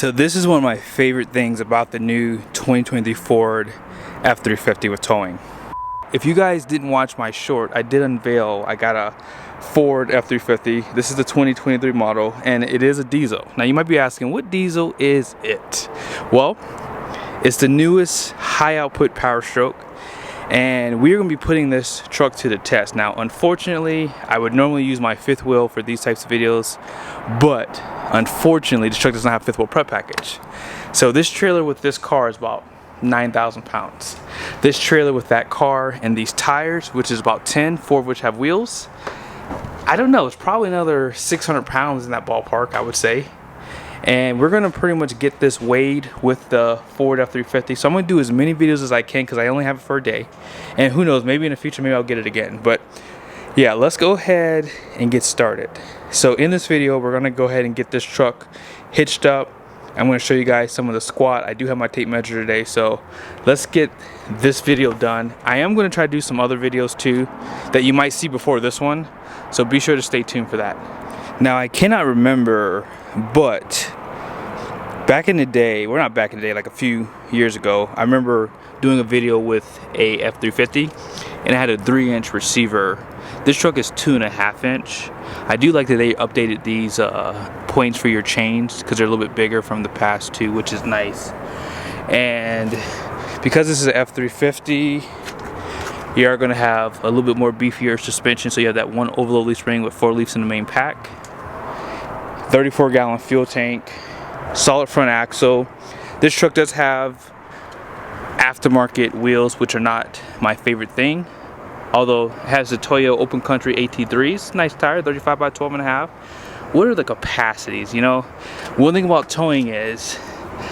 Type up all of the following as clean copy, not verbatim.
So this is one of my favorite things about the new 2023 Ford F350 with towing. If you guys didn't watch my short, I did unveil, I got a Ford F350. This is the 2023 model and it is a diesel. Now you might be asking, what diesel is it? Well, it's the newest high output Powerstroke, and we're going to be putting this truck to the test. Now unfortunately, I would normally use my fifth wheel for these types of videos, but unfortunately this truck does not have fifth wheel prep package. So this trailer with this car is about 9,000 pounds. This trailer with that car and these tires, which is about 10, 4 of which have wheels, I don't know, it's probably another 600 pounds in that ballpark, I would say. And we're gonna pretty much get this weighed with the Ford F350. So I'm gonna do as many videos as I can because I only have it for a day. And who knows, maybe in the future, maybe I'll get it again. But yeah, let's go ahead and get started. So in this video, we're gonna go ahead and get this truck hitched up. I'm gonna show you guys some of the squat. I do have my tape measure today, so let's get this video done. I am gonna try to do some other videos too that you might see before this one. So be sure to stay tuned for that. Now I cannot remember, but back in the day, well not back in the day, like a few years ago, I remember doing a video with a F350 and it had a 3-inch receiver. This truck is 2.5 inch. I do like that they updated these points for your chains because they're a little bit bigger from the past two, which is nice. And because this is an F350, you are going to have a little bit more beefier suspension, so you have that one overload leaf spring with 4 leaves in the main pack, 34-gallon fuel tank, solid front axle. This truck does have aftermarket wheels, which are not my favorite thing, although it has the Toyo Open Country AT3s, nice tire, 35 by 12.5. What are the capacities, you know? One thing about towing is,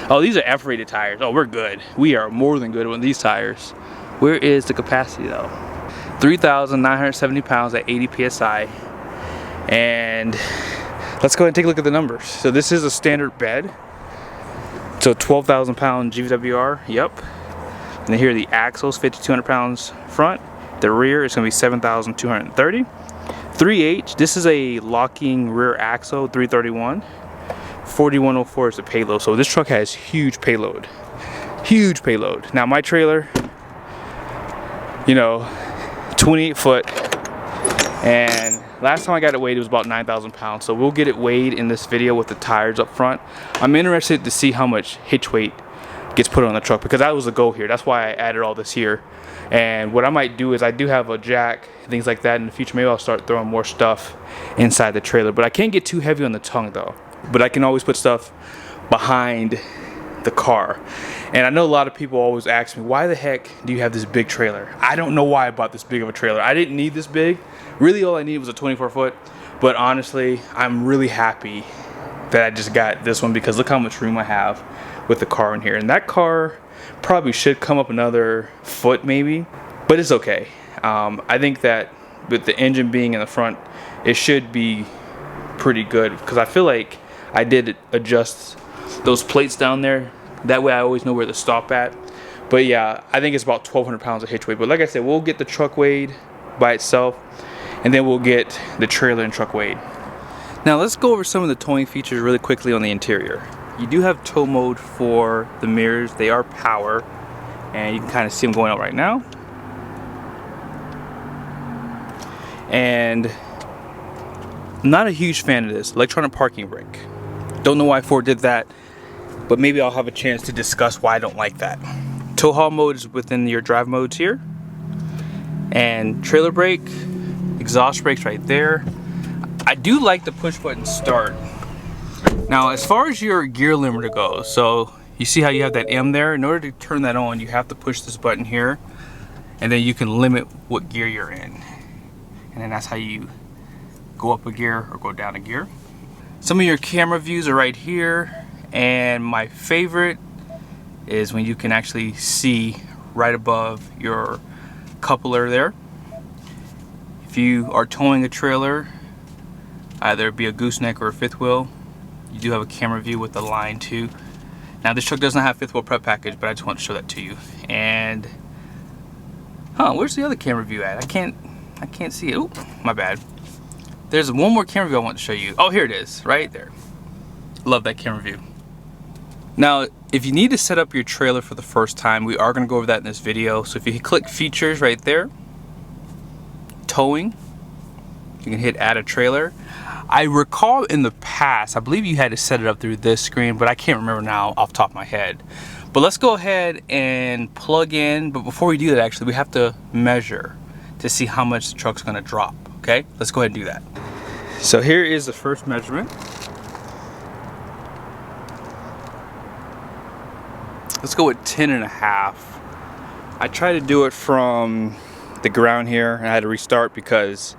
oh, these are F-rated tires. Oh, we're good. We are more than good with these tires. Where is the capacity though? 3,970 pounds at 80 PSI. And let's go ahead and take a look at the numbers. So this is a standard bed. So 12,000 pound GVWR, yep. And then here are the axles, 5,200 pounds front. The rear is gonna be 7,230. 3H, this is a locking rear axle, 331. 4,104 is the payload. So this truck has huge payload. Huge payload. Now my trailer, you know, 28 foot, and last time I got it weighed it was about 9,000 pounds, so we'll get it weighed in this video with the tires up front. I'm interested to see how much hitch weight gets put on the truck because that was the goal here. That's why I added all this here. And what I might do is I do have a jack, things like that in the future. Maybe I'll start throwing more stuff inside the trailer, but I can't get too heavy on the tongue though. But I can always put stuff behind the car. And I know a lot of people always ask me, why the heck do you have this big trailer? I don't know why I bought this big of a trailer. I didn't need this big. Really all I needed was a 24 foot. But honestly, I'm really happy that I just got this one because look how much room I have with the car in here. And that car probably should come up another foot maybe, but it's okay. I think that with the engine being in the front, it should be pretty good because I feel like I did adjust those plates down there. That way I always know where to stop at. But yeah, I think it's about 1,200 pounds of hitch weight. But like I said, we'll get the truck weighed by itself, and then we'll get the trailer and truck weighed. Now let's go over some of the towing features really quickly on the interior. You do have tow mode for the mirrors. They are power, and you can kind of see them going out right now. And I'm not a huge fan of this electronic parking brake. Don't know why Ford did that, but maybe I'll have a chance to discuss why I don't like that. Tow haul mode is within your drive modes here. And trailer brake, exhaust brakes right there. I do like the push button start. Now as far as your gear limiter goes, so you see how you have that M there? In order to turn that on, you have to push this button here, and then you can limit what gear you're in. And then that's how you go up a gear or go down a gear. Some of your camera views are right here, and my favorite is when you can actually see right above your coupler there. If you are towing a trailer, either it be a gooseneck or a fifth wheel, you do have a camera view with the line too. Now this truck doesn't have fifth wheel prep package, but I just want to show that to you. And where's the other camera view at? I can't see it. Oop, my bad. There's one more camera view I want to show you. Oh, here it is, right there. Love that camera view. Now, if you need to set up your trailer for the first time, we are going to go over that in this video. So if you click features right there, towing, you can hit add a trailer. I recall in the past, I believe you had to set it up through this screen, but I can't remember now off the top of my head. But let's go ahead and plug in. But before we do that, actually, we have to measure to see how much the truck's going to drop. Okay, let's go ahead and do that. So here is the first measurement. Let's go with 10.5. I tried to do it from the ground here and I had to restart because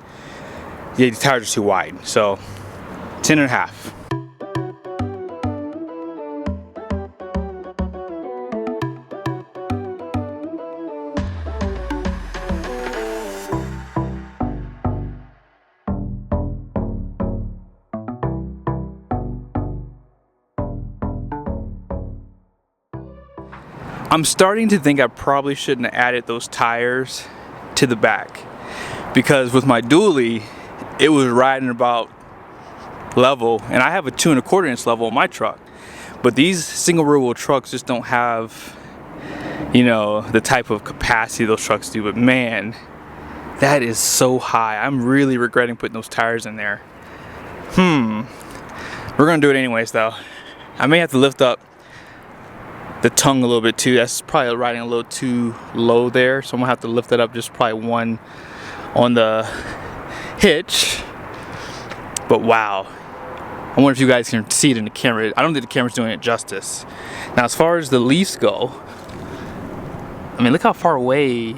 the tires are too wide. So 10.5. I'm starting to think I probably shouldn't have added those tires to the back, because with my dually, it was riding about level, and I have a 2 1/4 inch level on my truck. But these single rear wheel trucks just don't have, you know, the type of capacity those trucks do. But man, that is so high. I'm really regretting putting those tires in there. We're gonna do it anyways though. I may have to lift up the tongue a little bit too. That's probably riding a little too low there, so I'm gonna have to lift it up just probably one on the hitch. But wow, I wonder if you guys can see it in the camera. I don't think the camera's doing it justice. Now as far as the leaves go, I mean, look how far away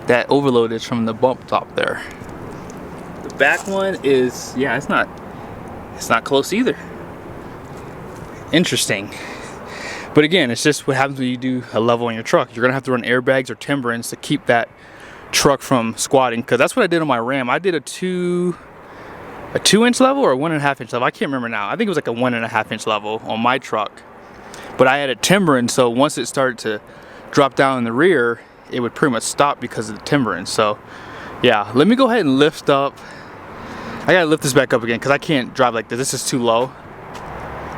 that overload is from the bump top there. The back one is, yeah, it's not close either. Interesting. But again, it's just what happens when you do a level on your truck. You're gonna have to run airbags or timberings to keep that truck from squatting, because that's what I did on my Ram. I did a 2 inch level or a 1.5 inch level. I can't remember now. I think it was like a 1.5 inch level on my truck. But I had a timbering, so once it started to drop down in the rear, it would pretty much stop because of the timbering. So yeah, let me go ahead and lift up. I gotta lift this back up again because I can't drive like this. This is too low.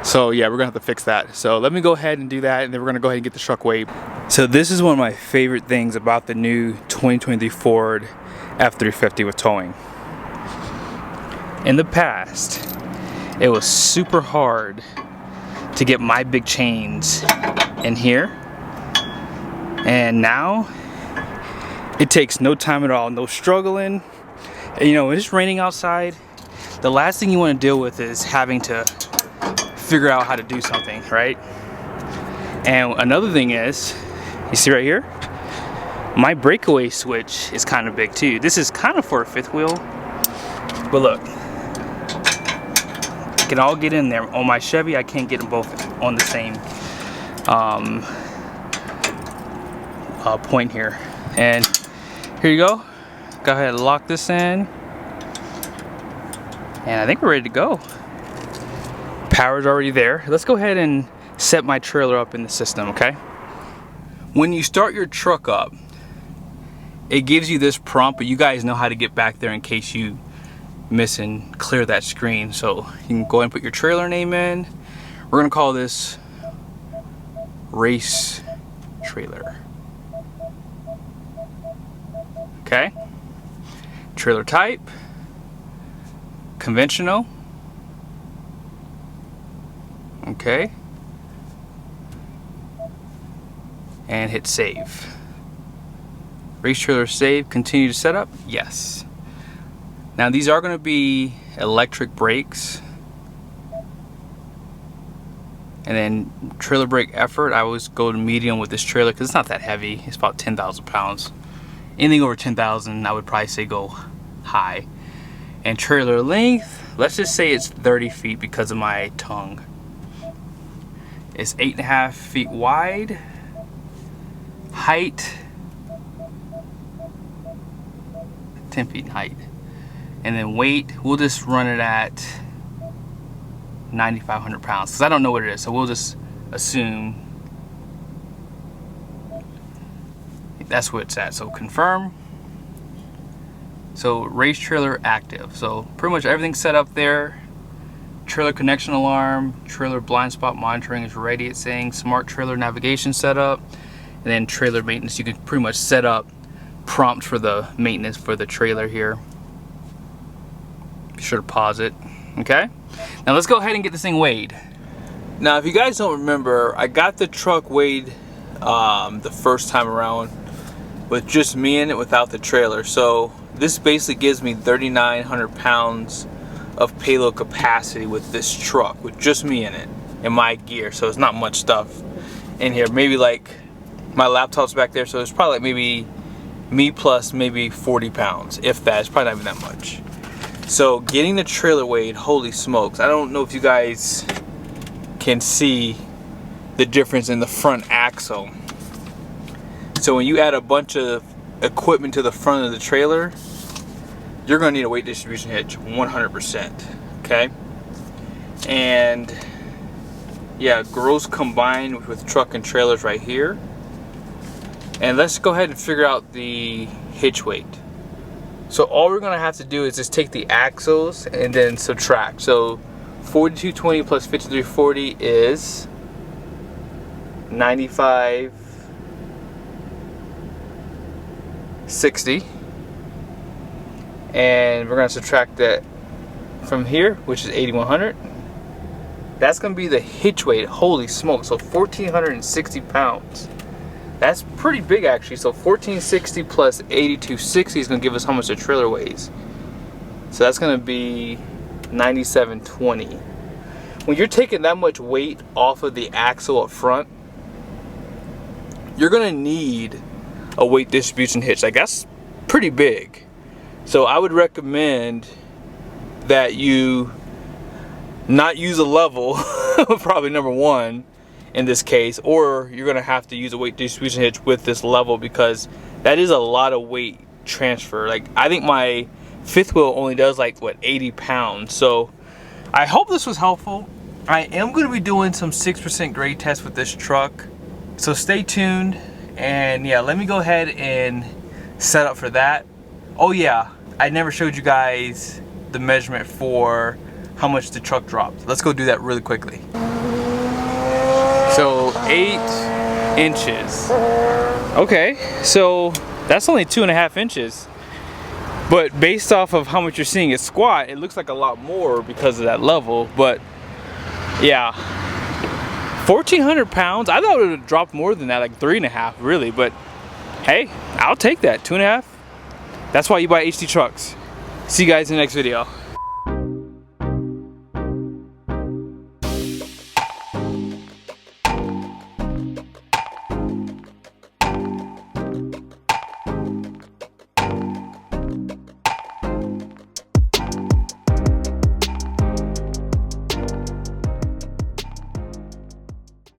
So yeah, we're gonna have to fix that. So let me go ahead and do that, and then we're gonna go ahead and get the truck weighed. So this is one of my favorite things about the new 2023 Ford F350 with towing. In the past, it was super hard to get my big chains in here. And now, it takes no time at all, no struggling. And, you know, when it's raining outside, the last thing you wanna deal with is having to figure out how to do something, right? And another thing is, you see right here, my breakaway switch is kind of big too. This is kind of for a fifth wheel, but look, it can all get in there. On my Chevy, I can't get them both on the same point here. And here you go. Go ahead and lock this in, and I think we're ready to go. Power's already there. Let's go ahead and set my trailer up in the system, okay? When you start your truck up, it gives you this prompt, but you guys know how to get back there in case you miss and clear that screen. So you can go ahead and put your trailer name in. We're gonna call this Race Trailer. Okay? Trailer type, conventional. Okay, and hit save. Race trailer save. Continue to set up. Yes. Now these are going to be electric brakes, and then trailer brake effort, I always go to medium with this trailer because it's not that heavy. It's about 10,000 pounds. Anything over 10,000, I would probably say go high. And trailer length, let's just say it's 30 feet because of my tongue. It's 8.5 feet wide. Height, 10 feet in height. And then weight, we'll just run it at 9,500 pounds because I don't know what it is, so we'll just assume that's where it's at. So confirm. So race trailer active. So pretty much everything's set up there. trailer connection alarm, trailer blind spot monitoring is ready, it's saying. Smart trailer navigation setup, and then trailer maintenance. You can pretty much set up prompt for the maintenance for the trailer here. Be sure to pause it. Okay, now let's go ahead and get this thing weighed. Now if you guys don't remember, I got the truck weighed the first time around with just me in it without the trailer. So this basically gives me 3,900 pounds of payload capacity with this truck with just me in it and my gear. So it's not much stuff in here. Maybe like my laptop's back there, so it's probably like maybe me plus maybe 40 pounds, if that. It's probably not even that much. So getting the trailer weighed, holy smokes. I don't know if you guys can see the difference in the front axle. So when you add a bunch of equipment to the front of the trailer, you're gonna need a weight distribution hitch, 100%, okay? And yeah, gross combined with truck and trailers right here. And let's go ahead and figure out the hitch weight. So all we're gonna have to do is just take the axles and then subtract. So 4220 plus 5340 is 9560. And we're gonna subtract that from here, which is 8100. That's gonna be the hitch weight. Holy smoke! So 1,460 pounds. That's pretty big actually. So 1,460 plus 8,260 is gonna give us how much the trailer weighs. So that's gonna be 9,720. When you're taking that much weight off of the axle up front, you're gonna need a weight distribution hitch. Like that's pretty big. So I would recommend that you not use a level, probably number one in this case, or you're gonna have to use a weight distribution hitch with this level, because that is a lot of weight transfer. Like I think my fifth wheel only does like what, 80 pounds. So I hope this was helpful. I am gonna be doing some 6% grade tests with this truck, so stay tuned. And yeah, let me go ahead and set up for that. Oh yeah, I never showed you guys the measurement for how much the truck dropped. Let's go do that really quickly. So 8 inches. Okay, so that's only 2.5 inches. But based off of how much you're seeing it squat, it looks like a lot more because of that level. But yeah, 1,400 pounds. I thought it would have dropped more than that, like 3.5 really. But hey, I'll take that, 2.5. That's why you buy HD trucks. See you guys in the next video.